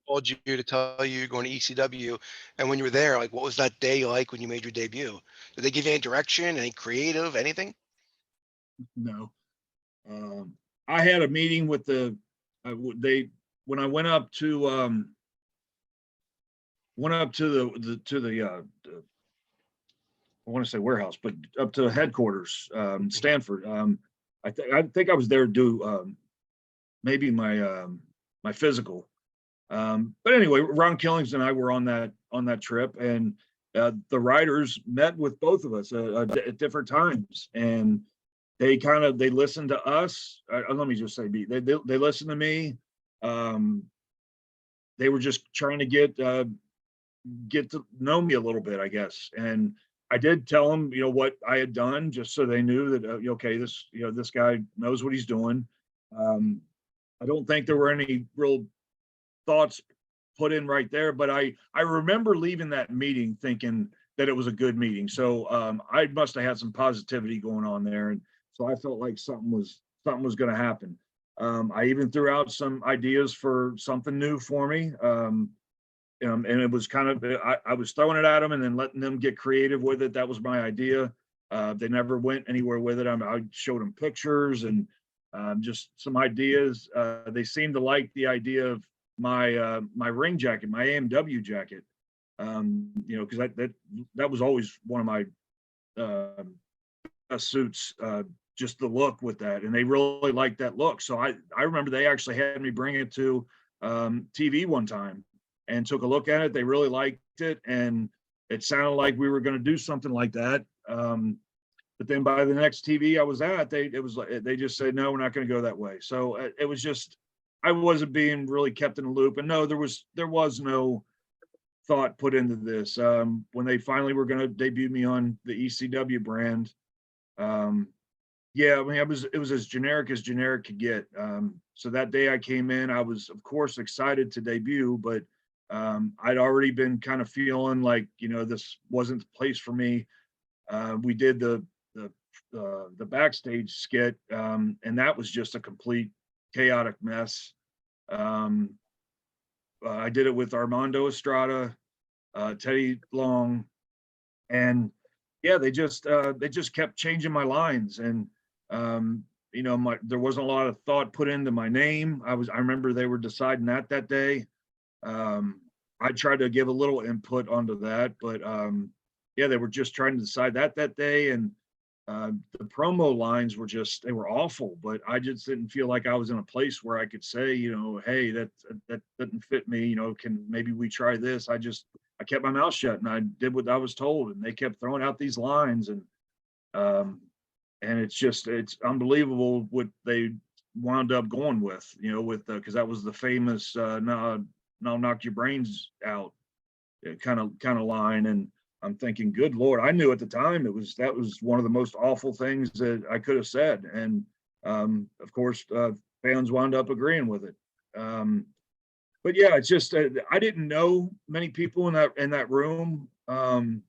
called you to tell you you're going to ECW, and when you were there, like, what was that day like when you made your debut? Did they give you any direction, any creative, anything? No. I had a meeting with they when I went up to the I want to say warehouse, but up to headquarters, Stanford. I think I was there to do maybe my physical. But anyway, Ron Killings and I were on that trip, and the writers met with both of us at different times, and they listened to us. Let me just say, they listened to me. They were just trying to get to know me a little bit, I guess. And I did tell them, what I had done, just so they knew that okay, this guy knows what he's doing. I don't think there were any real thoughts put in right there, but I remember leaving that meeting thinking that it was a good meeting. So I must have had some positivity going on there, and so I felt like something was going to happen. I even threw out some ideas for something new for me. And it was kind of, I was throwing it at them and then letting them get creative with it. That was my idea. They never went anywhere with it. I showed them pictures and just some ideas. They seemed to like the idea of my ring jacket, my AMW jacket. Because that was always one of my best suits. Just the look with that, and they really liked that look. So I remember they actually had me bring it to TV one time and took a look at it. They really liked it, and it sounded like we were going to do something like that. But then by the next TV I was at, they just said, no, we're not going to go that way. So it was just, I wasn't being really kept in the loop. And no, there was no thought put into this. When they finally were going to debut me on the ECW brand, yeah, I mean, it was as generic could get. So that day I came in, I was of course excited to debut, but I'd already been kind of feeling like, this wasn't the place for me. We did the backstage skit, and that was just a complete chaotic mess. I did it with Armando Estrada, Teddy Long, and yeah, they just kept changing my lines, and there wasn't a lot of thought put into my name. I remember they were deciding that day. I tried to give a little input onto that, but yeah, they were just trying to decide that day, and the promo lines they were awful, but I just didn't feel like I was in a place where I could say, hey, that doesn't fit me, can maybe we try this. I kept my mouth shut and I did what I was told, and they kept throwing out these lines, and it's unbelievable what they wound up going with, because that was the famous no, I'll knock your brains out kind of line. And I'm thinking, good Lord, I knew at the time that was one of the most awful things that I could have said. And of course, fans wound up agreeing with it. But yeah, it's just I didn't know many people in that room. I'm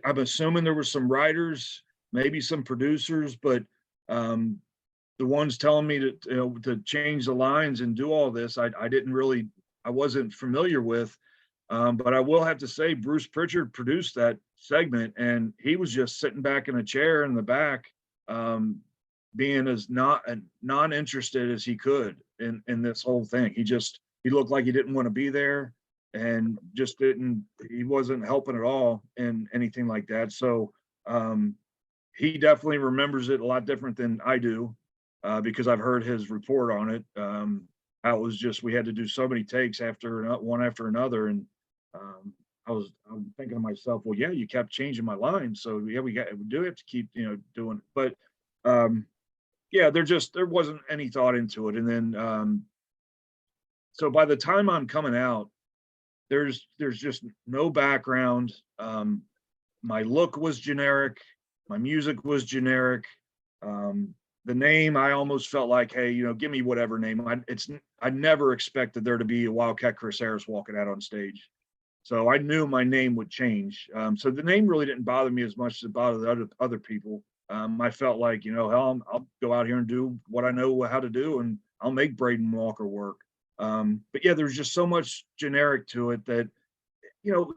assuming there were some writers, maybe some producers, but the ones telling me to change the lines and do all this, I wasn't familiar with. But I will have to say, Bruce Prichard produced that segment, and he was just sitting back in a chair in the back, being as non-interested as he could in this whole thing. He looked like he didn't want to be there, and he wasn't helping at all in anything like that. So he definitely remembers it a lot different than I do, because I've heard his report on it. How it was just, we had to do so many takes one after another. And I'm thinking to myself, well, yeah, you kept changing my lines, so yeah, we do have to keep doing it. But yeah, there wasn't any thought into it. And then so by the time I'm coming out, there's just no background. My look was generic, my music was generic. The name, I almost felt like, hey, give me whatever name. I never expected there to be a Wildcat Chris Harris walking out on stage. So I knew my name would change. So the name really didn't bother me as much as it bothered other people. I felt like, hell, I'll go out here and do what I know how to do, and I'll make Braden Walker work. But yeah, there's just so much generic to it that, you know,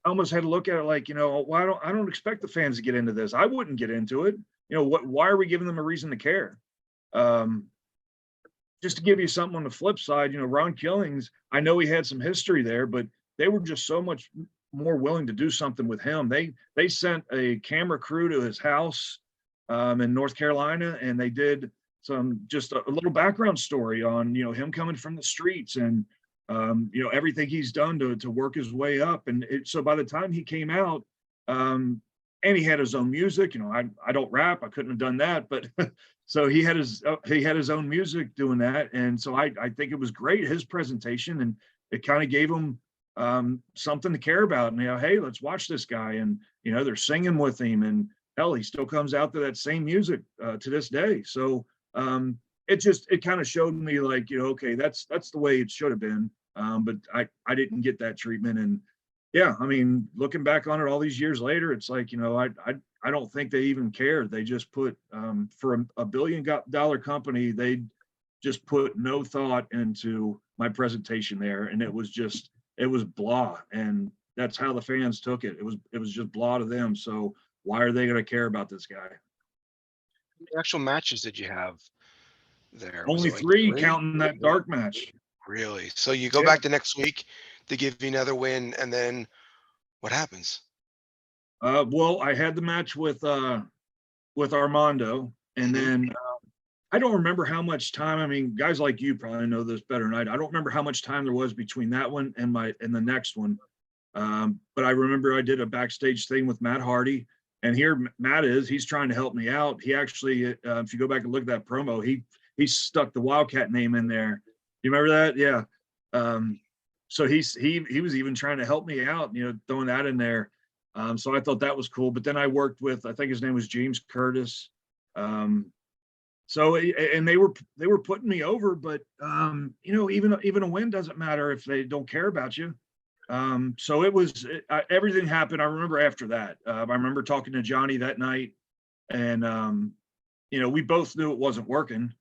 I almost had to look at it like, you know, why don't I don't expect the fans to get into this. I wouldn't get into it. You know, why are we giving them a reason to care? Um, just to give you something on the flip side, you know, Ron Killings, I know he had some history there, but they were just so much more willing to do something with him. They sent a camera crew to his house in North Carolina, and they did some just a little background story on, you know, him coming from the streets and you know, everything he's done to work his way up. And so by the time he came out, um, and he had his own music, you know, I don't rap, I couldn't have done that, but so he had his own music doing that, and so I think it was great, his presentation, and it kind of gave him something to care about. And, you know, hey, let's watch this guy, and you know, they're singing with him, and hell, he still comes out to that same music to this day. So it kind of showed me like, you know, okay, that's the way it should have been. But I didn't get that treatment, and yeah, I mean, looking back on it all these years later, it's like, you know, I don't think they even cared. They just put for a $1 billion company, they just put no thought into my presentation there, and it was blah, and that's how the fans took it. It was just blah to them. So why are they going to care about this guy? The actual matches did you have there? Was Only it like 3 three? counting that dark match. Really? So you go Yeah. back the next week, they give you another win, and then what happens? Well, I had the match with Armando, and Mhm. then I don't remember how much time. I mean, guys like you probably know this better than I don't remember how much time there was between that one and the next one. But I remember I did a backstage thing with Matt Hardy, and here Matt he's trying to help me out. He actually, if you go back and look at that promo, he stuck the Wildcat name in there. You remember that? Yeah. So he was even trying to help me out, you know, throwing that in there. So I thought that was cool. But then I worked with, I think his name was James Curtis. Um, so and they were putting me over, but you know, even a win doesn't matter if they don't care about you. So everything happened. I remember after that. I remember talking to Johnny that night, and you know, we both knew it wasn't working,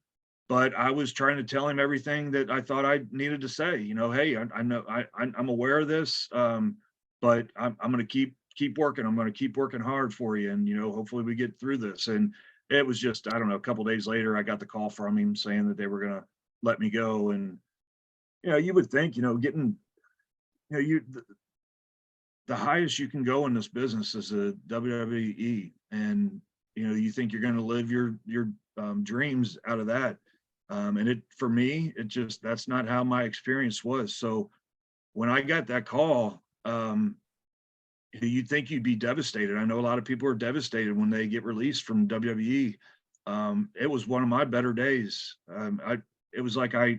but I was trying to tell him everything that I thought I needed to say. You know, hey, I know I'm aware of this, but I'm going to keep working. I'm going to keep working hard for you, and you know, hopefully we get through this. And it was just, I don't know, a couple days later, I got the call from him saying that they were going to let me go. And you know, you would think, you know, getting, you know, the highest you can go in this business is a WWE, and you know, you think you're going to live your dreams out of that. And it, for me, it just, that's not how my experience was. So when I got that call, you'd think you'd be devastated. I know a lot of people are devastated when they get released from WWE. It was one of my better days. It was like I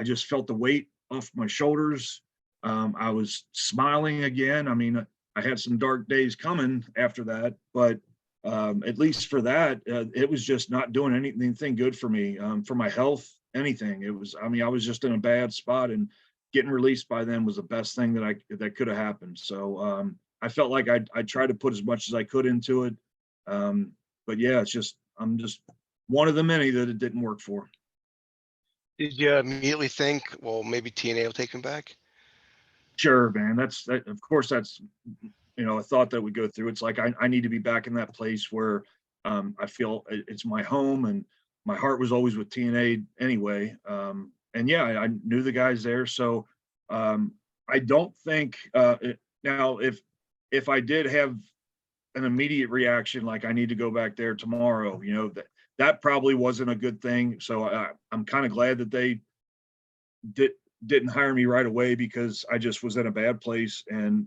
just felt the weight off my shoulders. I was smiling again. I mean, I had some dark days coming after that, but at least for that, it was just not doing anything good for me, for my health, anything. It was, I mean, I was just in a bad spot, and getting released by them was the best thing that could have happened. So I felt like I tried to put as much as I could into it. But yeah, I'm just one of the many that it didn't work for. Did you immediately think, well, maybe TNA will take him back? Sure, man. Of course, that's, you know, a thought that would go through. It's like I need to be back in that place where I feel it's my home, and my heart was always with TNA anyway. And yeah, I knew the guys there, so I don't think now if I did have an immediate reaction like I need to go back there tomorrow, you know, that probably wasn't a good thing. So I'm kind of glad that they didn't hire me right away, because I just was in a bad place, and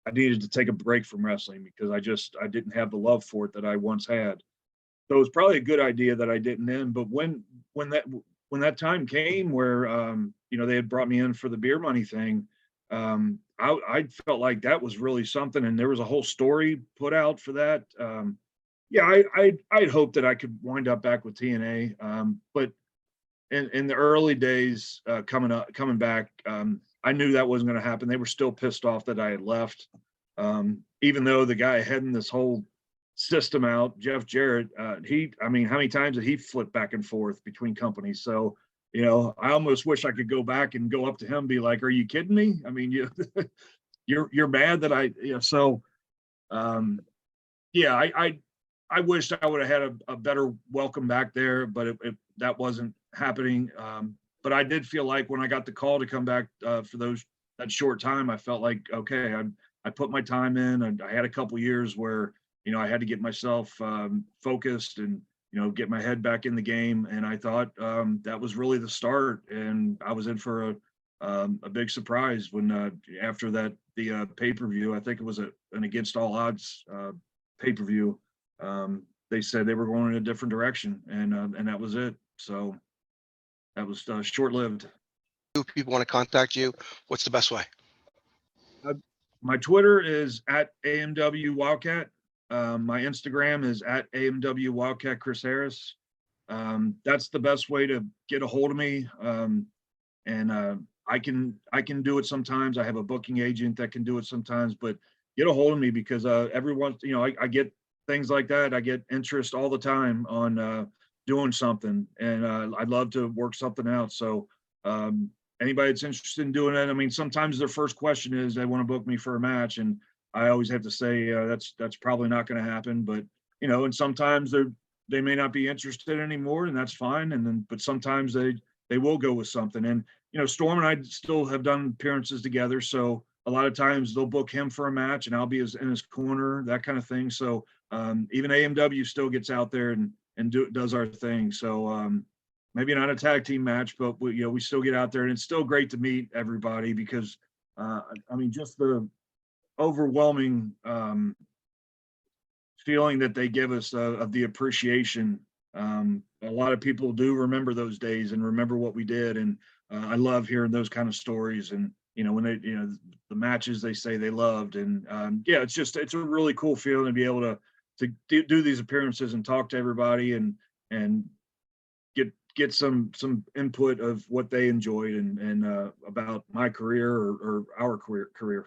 I needed to take a break from wrestling because I didn't have the love for it that I once had. So it was probably a good idea that I didn't end. But when that when that time came where you know, they had brought me in for the beer money thing, I felt like that was really something, and there was a whole story put out for that. Yeah, I'd hoped that I could wind up back with TNA, but in the early days, coming back, I knew that wasn't going to happen. They were still pissed off that I had left, even though the guy heading this whole system out, Jeff Jarrett, I mean, how many times did he flip back and forth between companies? So you know, I almost wish I could go back and go up to him and be like, are you kidding me? I mean, you're mad that so, yeah, I wished I would have had a better welcome back there, but that wasn't happening. But I did feel like when I got the call to come back for that short time, I felt like, okay, I put my time in, and I had a couple years where, you know, I had to get myself focused and, you know, get my head back in the game. And I thought that was really the start. And I was in for a big surprise when after the pay-per-view, I think it was an Against All Odds pay-per-view. They said they were going in a different direction, and that was it. So that was short-lived. If people want to contact you, what's the best way? My Twitter is at AMW Wildcat. My Instagram is at AMW Wildcat Chris Harris. That's the best way to get a hold of me. And I can do it sometimes. I have a booking agent that can do it sometimes, but get a hold of me because everyone, you know, I get things like that. I get interest all the time on doing something, and I'd love to work something out. So anybody that's interested in doing it, I mean, sometimes their first question is they want to book me for a match, and I always have to say that's probably not going to happen. But you know, and sometimes they may not be interested anymore, and that's fine. And then, but sometimes they will go with something. And you know, Storm and I still have done appearances together, so a lot of times they'll book him for a match, and I'll be in his corner, that kind of thing. So even AMW still gets out there and does our thing. So maybe not a tag team match, but we still get out there, and it's still great to meet everybody because I mean, just the overwhelming feeling that they give us of the appreciation. A lot of people do remember those days and remember what we did, and I love hearing those kind of stories. And you know, when they, you know, the matches they say they loved, and yeah, it's a really cool feeling to be able to do these appearances and talk to everybody and get some input of what they enjoyed and about my career or our career.